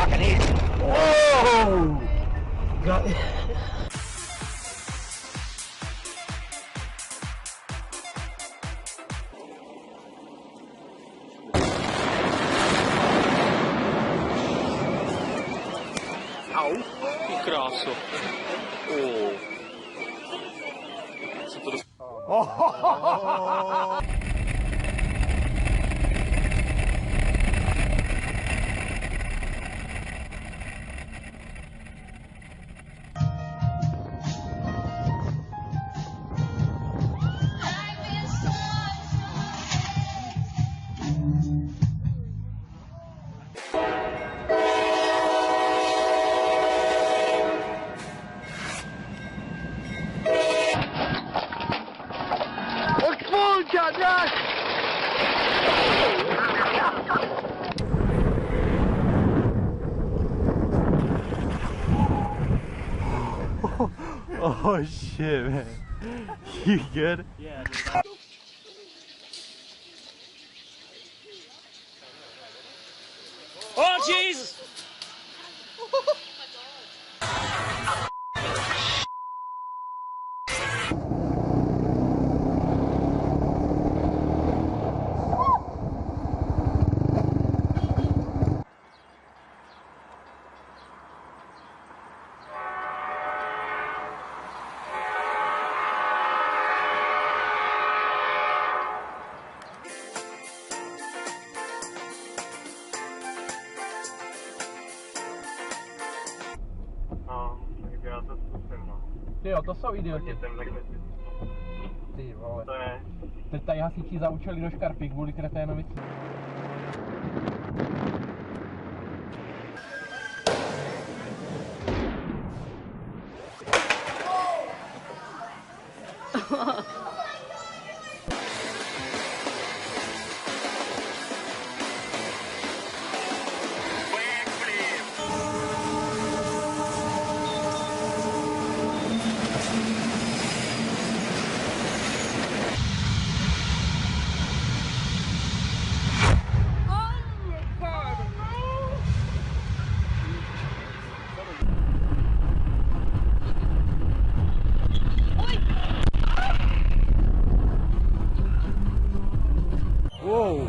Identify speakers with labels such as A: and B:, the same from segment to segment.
A: fucking idiot. Whoa! Got it.
B: Au, ty kráso. Co to
C: Oh shit, man. You good?
B: Yeah, oh Jesus!
D: No, tak já to zkusím, no.
A: Ty jo, to jsou idioti.
D: Hodně ten tak
A: Ty vole.
D: to je...
A: Teď tady hasiči zaučili do škarpy kvůli kreténovi. Wow.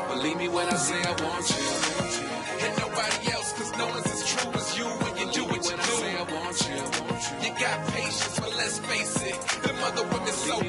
E: Believe me when I say I want you. And nobody else, cause no one's as true as you when you do what you do. I want you. You got patience, but let's face it, them other women so.